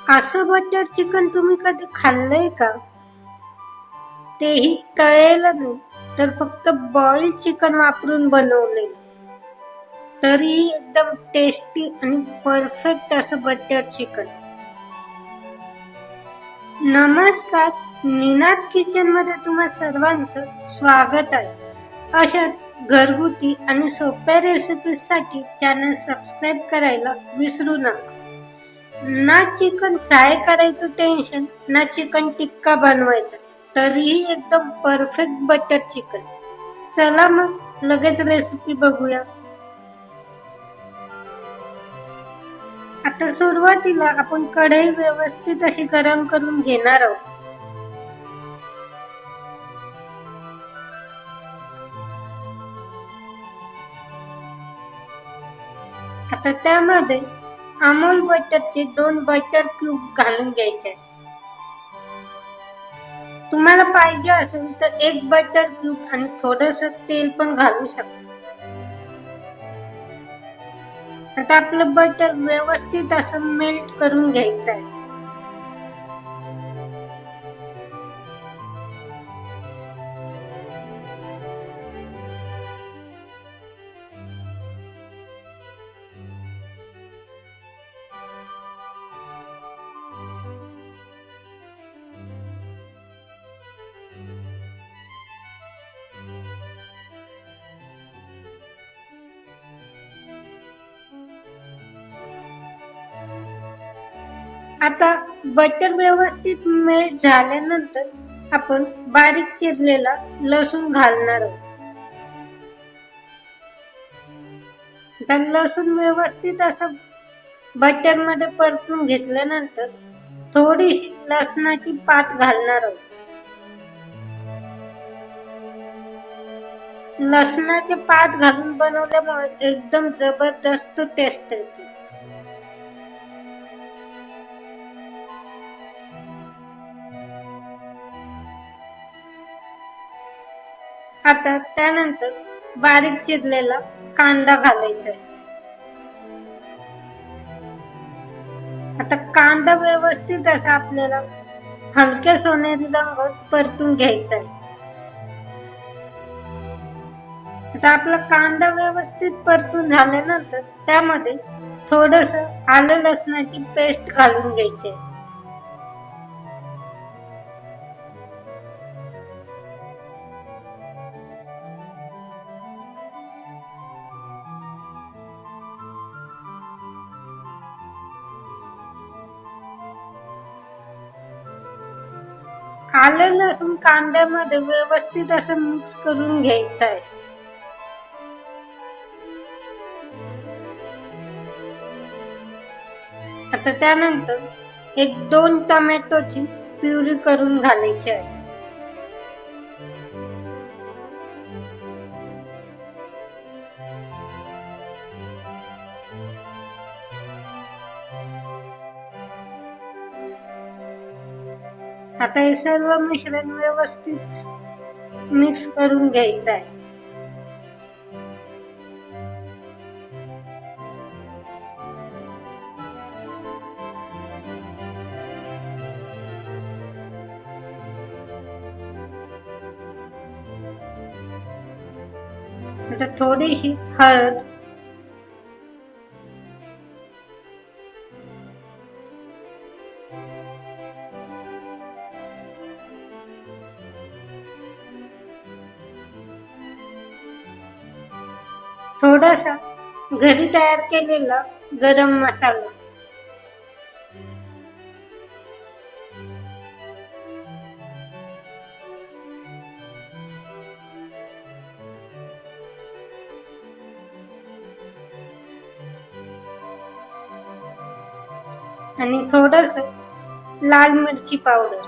असं butter chicken तुम्ही कधी खाल्लंय का? तेही तळलेलं नाही तर फक्त बॉइल्ड चिकन वापरून बनवले, तरीही एकदम टेस्टी आणि परफेक्ट असं बटर चिकन. नमस्कार, निनाद किचन मध्ये तुम्हा सर्वांचं स्वागत आहे. अशाच घरगुती आणि सोप्या रेसिपीज साठी चॅनल सबस्क्राईब करायला विसरू नका. ना चिकन फ्राय करायचं टेन्शन, ना चिकन टिक्का बनवायचा, तरीही एकदम परफेक्ट बटर चिकन. चला मग लगेच रेसिपी बघूया. आता सुरुवातीला आपण कढई व्यवस्थित अशी गरम करून घेणार आहोत. आता त्यामध्ये अमूल बटरचे 2 बटर क्यूब घालून घ्यायचे. तुम्हाला पाहिजे असेल तर 1 बटर क्यूब आणि थोडस तेल पण घालू शकता. आता आपलं बटर व्यवस्थित असं मेल्ट करून घ्यायचं आहे. आता बटर व्यवस्थित मेल्ट झाल्यानंतर आपण बारीक चिरलेला लसूण घालणार आहोत. आता लसूण व्यवस्थित असं बटर मध्ये परतून घेतल्यानंतर थोडीशी लसणाची पात घालणार आहोत. लसणाची पात घालून बनवल्यामुळे एकदम जबरदस्त टेस्ट येते. आता त्यानंतर बारीक चिरलेला कांदा घालायचा आहे. आता कांदा व्यवस्थित असा आपल्याला हलक्या सोनेरी रंगात परतून घ्यायचा आहे. आता आपला कांदा व्यवस्थित परतून झाल्यानंतर त्यामध्ये थोडस आलं लसणाची पेस्ट घालून घ्यायची आहे. आलं लसूण कांद्यामध्ये व्यवस्थित असं मिक्स करून घ्यायचं आहे. आता त्यानंतर 1-2 टोमॅटोची प्युरी करून घालायची आहे. आता हे सर्व मिश्रण व्यवस्थित मिक्स करून घ्यायचं आहे. आता थोडीशी हळद, थोडासा घरी तयार केलेला गरम मसाला, आणि थोडस लाल मिरची पावडर.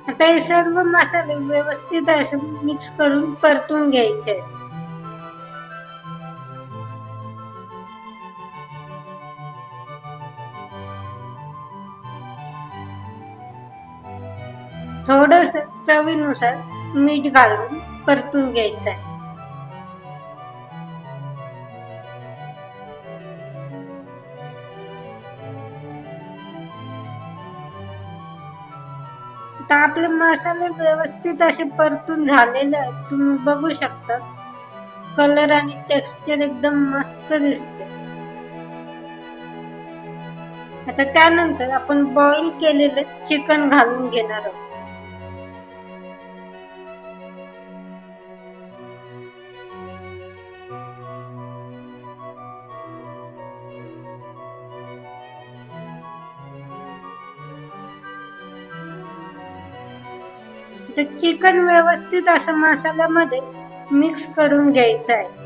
आता हे सर्व मसाले व्यवस्थित असे मिक्स करून परतून घ्यायचे. थोडस चवीनुसार मीठ घालून परतून घ्यायचं आहे. आता आपले मसाले व्यवस्थित असे परतून झालेले आहेत, तुम्ही बघू शकता. कलर आणि टेक्स्चर एकदम मस्त दिसते. आता त्यानंतर आपण बॉईल केलेले चिकन घालून घेणार आहोत. तर चिकन व्यवस्थित असं मसाल्यामध्ये मिक्स करून घ्यायचं आहे.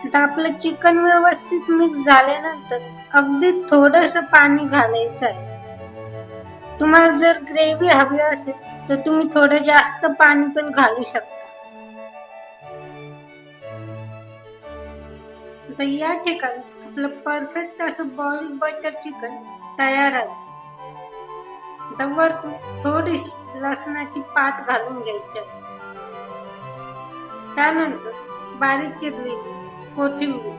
आता आपलं चिकन व्यवस्थित मिक्स झाल्यानंतर अगदी थोडस पाणी घालायचं आहे. तुम्हाला जर ग्रेव्ही हवी असेल तर तुम्ही थोडं जास्त पाणी पण घालू शकता. आता या ठिकाणी आपलं परफेक्ट असं बॉइल्ड बटर चिकन तयार आहे. आता वरतून थोडीशी लसणाची पात घालून घ्यायची आहे. त्यानंतर बारीक चिरलेली कोथिंबीर,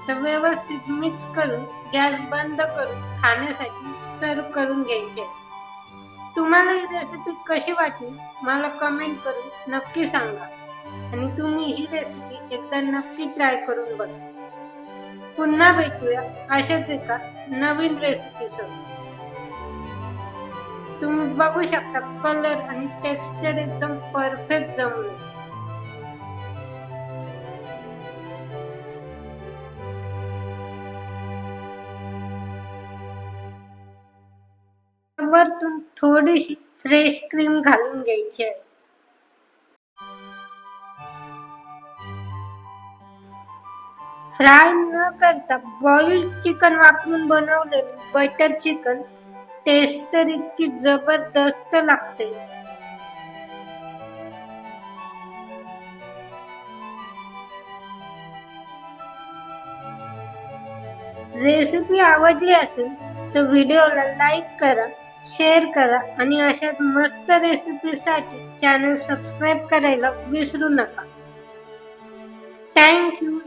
तर व्यवस्थित मिक्स करून गॅस बंद करून खाण्यासाठी सर्व करून घ्यायचे. तुम्हाला ही रेसिपी कशी वाटली मला कमेंट करून नक्की सांगा आणि तुम्ही ही रेसिपी एकदा नक्की ट्राय करून बघा. पुन्हा भेटूया अशाच एका नवीन रेसिपीसह. तुम्ही बघू शकता कलर आणि टेक्स्चर एकदम परफेक्ट जमले. वरतून थोडीशी फ्रेश क्रीम घालून घ्यायची आहे. फ्राय न करता बॉइल्ड चिकन वापरून बनवलेले बटर चिकन टेस्ट तर इतकी जबरदस्त लागते. रेसिपी आवडली असेल तर व्हिडिओला लाईक करा, शेअर करा आणि अशाच मस्त रेसिपीसाठी चॅनल सबस्क्राईब करायला विसरू नका. Thank you.